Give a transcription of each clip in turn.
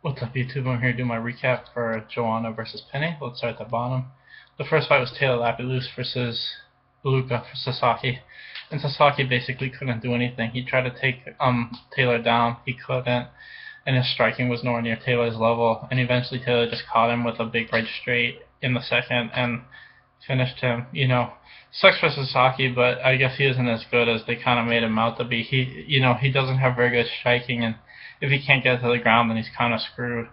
What's up, YouTube? I'm here to do my recap for Joanna versus Penne. Let's start at the bottom. The first fight was Taylor Lapidus versus Luca Sasaki. And Sasaki basically couldn't do anything. He tried to take Taylor down. He couldn't. And his striking was nowhere near Taylor's level. And eventually Taylor just caught him with a big right straight in the second and finished him. Sucks for Sasaki, but I guess he isn't as good as they kind of made him out to be. He doesn't have very good striking, and if he can't get to the ground, then he's kind of screwed.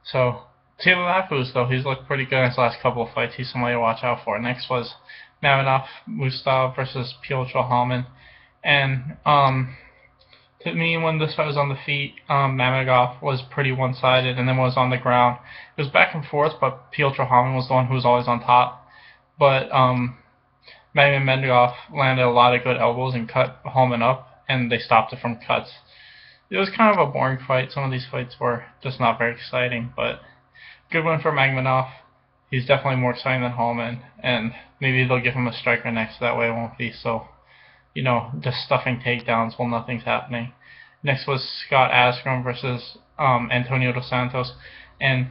So Taylor Lapidus, though, he's looked pretty good in his last couple of fights. He's somebody to watch out for. Next was Mamadov Mustav versus Piotr Hallman, and to me, when this fight was on the feet, Mamadov was pretty one-sided, and then was on the ground. It was back and forth, but Piotr Hallman was the one who was always on top. But Magomedov landed a lot of good elbows and cut Hallman up, and they stopped it from cuts. It was kind of a boring fight. Some of these fights were just not very exciting, but good win for Magomedov. He's definitely more exciting than Hallman, and maybe they'll give him a striker next, that way it won't be so, just stuffing takedowns while nothing's happening. Next was Scott Askren versus Antonio Dos Santos, and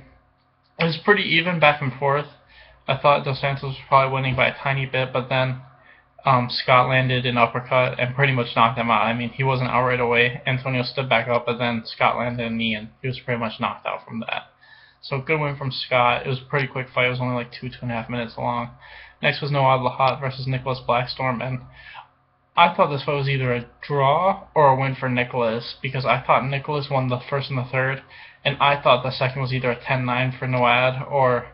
it was pretty even back and forth. I thought Dos Santos was probably winning by a tiny bit, but then Scott landed an uppercut and pretty much knocked him out. I mean, he wasn't out right away. Antonio stood back up, but then Scott landed a knee, and he was pretty much knocked out from that. So good win from Scott. It was a pretty quick fight. It was only like 2.5 minutes long. Next was Noad Lahat versus Nicholas Blackstorm, and I thought this fight was either a draw or a win for Nicholas, because I thought Nicholas won the first and the third, and I thought the second was either a 10-9 for Noad or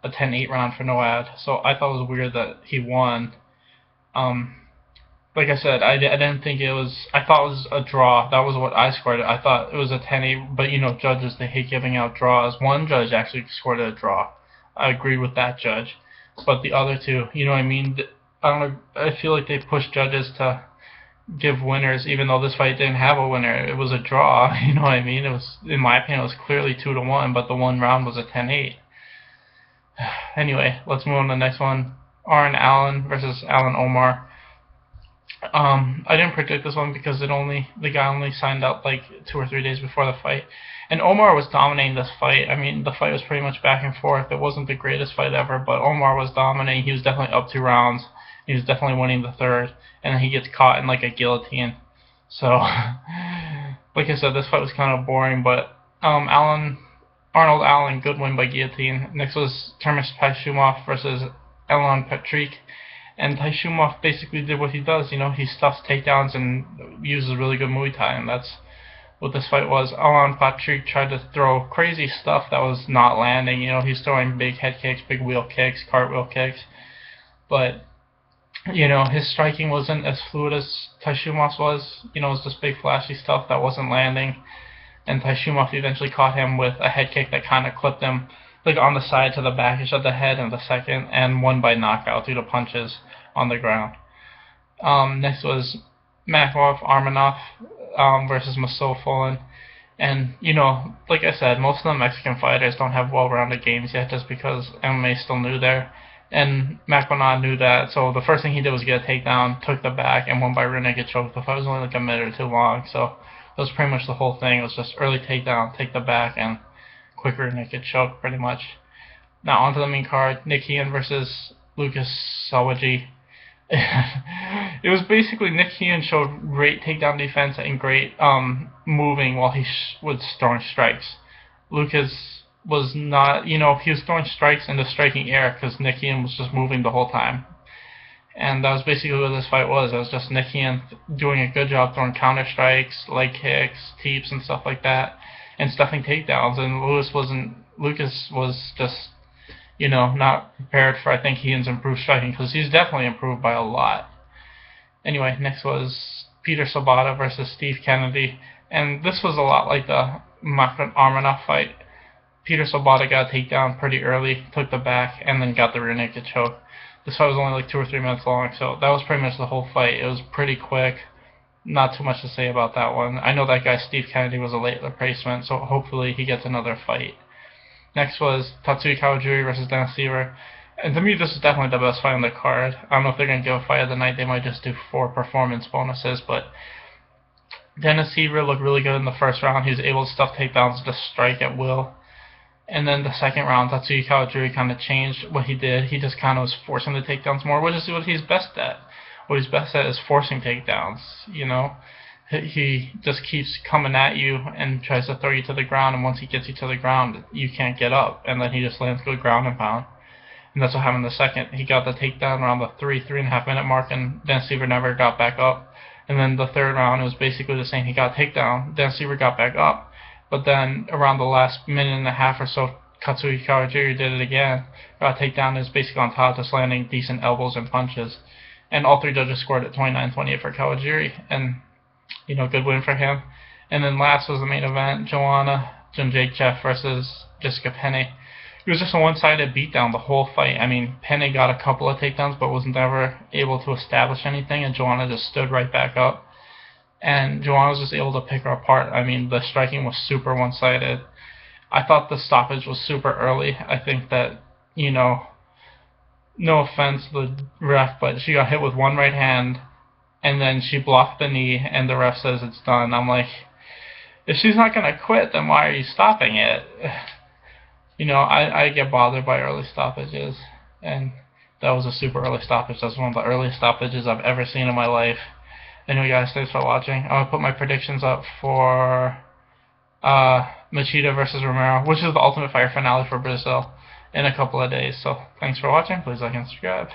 a 10-8 round for Noad. So I thought it was weird that he won. Like I said, I didn't think it was. I thought it was a draw. That was what I scored it. I thought it was a 10-8, but judges, they hate giving out draws. One judge actually scored a draw. I agree with that judge, but the other two, you know what I mean? I feel like they push judges to give winners, even though this fight didn't have a winner. It was a draw. You know what I mean? It was, in my opinion, it was clearly 2-1, but the one round was a 10-8. Anyway, let's move on to the next one. Aaron Allen versus Alan Omar. I didn't predict this one because the guy only signed up like 2 or 3 days before the fight, and Omar was dominating this fight. I mean, the fight was pretty much back and forth. It wasn't the greatest fight ever, but Omar was dominating. He was definitely up 2 rounds. He was definitely winning the third, and then he gets caught in like a guillotine. So, like I said, this fight was kind of boring, but Arnold Allen, good win by guillotine. Next was Termis Paishumov versus Elon Patrick. And Taishumov basically did what he does. He stuffs takedowns and uses really good Muay Thai, and that's what this fight was. Alan Patrick tried to throw crazy stuff that was not landing. He's throwing big head kicks, big wheel kicks, cartwheel kicks, but his striking wasn't as fluid as Taishumov's was. It was just big flashy stuff that wasn't landing, and Taishumov eventually caught him with a head kick that kind of clipped him like on the side to the backish of the head in the second, and won by knockout due to punches on the ground. Next was Makov Armanov versus Maso Folan. And, like I said, most of the Mexican fighters don't have well-rounded games yet just because MMA is still new there. And Makov knew that, so the first thing he did was get a takedown, took the back, and won by rear naked choke. The fight was only like a minute or two long, so that was pretty much the whole thing. It was just early takedown, take the back, and quicker naked choke, pretty much. Now onto the main card, Nick Hean versus Lucas Sawaji. It was basically Nick Hean showed great takedown defense and great moving while he was throwing strikes. Lucas was not, he was throwing strikes into striking air because Nick Hean was just moving the whole time. And that was basically what this fight was. It was just Nick Hean doing a good job throwing counter strikes, leg kicks, teeps, and stuff like that, and stuffing takedowns. And Lucas was just, not prepared for, I think, Hean's improved striking, because he's definitely improved by a lot. Anyway, next was Peter Sabata versus Steve Kennedy, and this was a lot like the Makov Armanov fight. Peter Sabata got a takedown pretty early, took the back, and then got the rear naked choke. This fight was only like 2 or 3 minutes long, so that was pretty much the whole fight. It was pretty quick. Not too much to say about that one. I know that guy Steve Kennedy was a late replacement, so hopefully he gets another fight. Next was Tatsui Kawajiri versus Dennis Siver. And to me, this is definitely the best fight on the card. I don't know if they're going to give a fight of the night. They might just do 4 performance bonuses, but Dennis Seaver looked really good in the first round. He was able to stuff takedowns, just strike at will. And then the second round, Tatsuya Kawajiri kind of changed what he did. He just kind of was forcing the takedowns more, which is what he's best at. What he's best at is forcing takedowns. He just keeps coming at you and tries to throw you to the ground, and once he gets you to the ground, you can't get up, and then he just lands good ground and pound. And that's what happened in the second. He got the takedown around the 3.5 minute mark, and Dan Seaver never got back up. And then the third round, it was basically the same. He got takedown. Dan Seaver got back up. But then around the last minute and a half or so, Katsuya Kawajiri did it again. Got takedown, is basically on top, just landing decent elbows and punches. And all three judges scored at 29-28 for Kawajiri. And, good win for him. And then last was the main event, Joanna Jędrzejczyk versus Jessica Penne. It was just a one-sided beatdown the whole fight. I mean, Penne got a couple of takedowns, but was never able to establish anything, and Joanna just stood right back up. And Joanna was just able to pick her apart. I mean, the striking was super one-sided. I thought the stoppage was super early. I think that, no offense to the ref, but she got hit with one right hand, and then she blocked the knee, and the ref says it's done. I'm like, if she's not going to quit, then why are you stopping it? I get bothered by early stoppages, and that was a super early stoppage. That's one of the earliest stoppages I've ever seen in my life. Anyway, guys, thanks for watching. I'm going to put my predictions up for Machida versus Romero, which is the Ultimate Fighter finale for Brazil, in a couple of days. So, thanks for watching. Please like and subscribe.